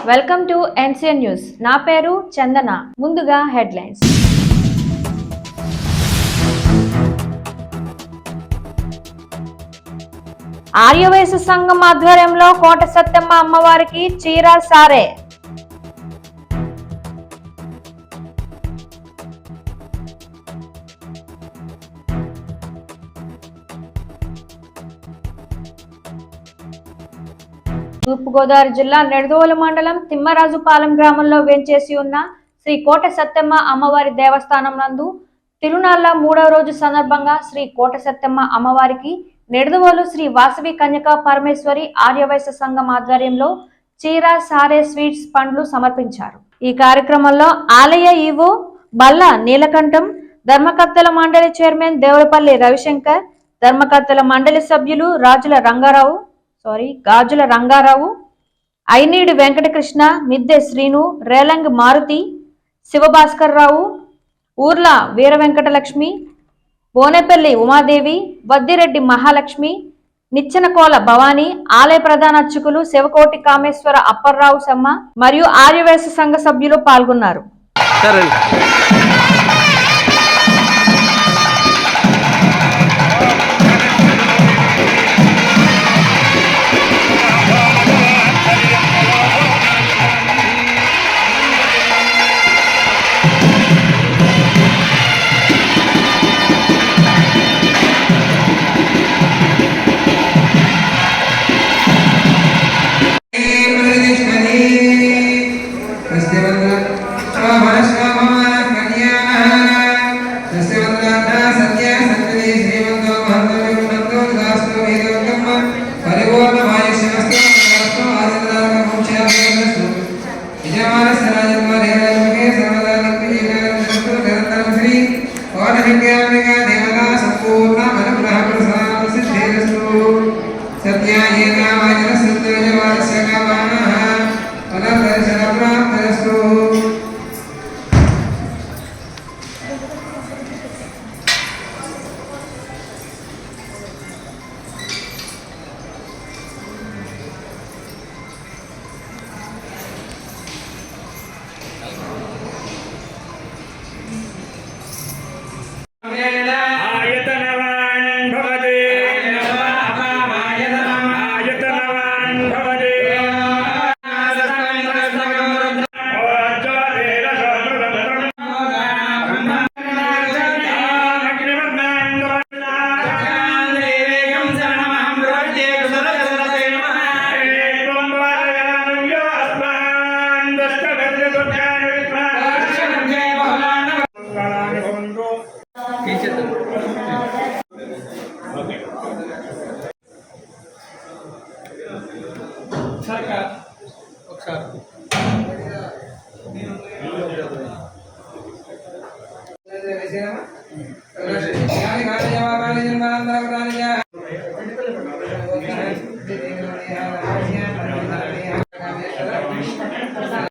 Welcome to NCN news. నా పేరు చందన. ముందుగా హెడ్లైన్స్. ఆర్యవైశ్య సంఘం ఆధ్వర్యంలో కోట సత్తెమ్మ అమ్మవారికి చీర సారే. తూర్పుగోదావరి జిల్లా నెడదవోలు మండలం తిమ్మరాజుపాలెం గ్రామంలో వేంచేసి ఉన్న శ్రీ కోట సత్తెమ్మ అమ్మవారి దేవస్థానం నందు తిరునాళ్ల 3వ రోజు సందర్భంగా శ్రీ కోట సత్తెమ్మ అమ్మవారికి నెడదవోలు శ్రీ వాసవి కన్యకా పరమేశ్వరి ఆర్యవైశ్య సంఘం ఆధ్వర్యంలో చీర సారే స్వీట్స్ పండ్లు సమర్పించారు. ఈ కార్యక్రమంలో ఆలయ ఈవో బల్ల నీలకంఠం, ధర్మకర్తల మండలి చైర్మన్ దేవులపల్లి రవిశంకర్, ధర్మకర్తల మండలి సభ్యులు గాజుల రంగారావు, ఐనీడి వెంకటకృష్ణ, మిద్దె శ్రీను, రేలంగి మారుతి, శివభాస్కర్ రావు, ఊర్ల వీర వెంకటలక్ష్మి, బోనేపల్లి ఉమాదేవి, వద్దిరెడ్డి మహాలక్ష్మి, నిచ్చెనకోల భవానీ, ఆలయ ప్రధాన అర్చకులు శివకోటి కామేశ్వర అప్పర్రావు సమ్మ మరియు ఆర్యవైశ్య సంఘ సభ్యులు పాల్గొన్నారు.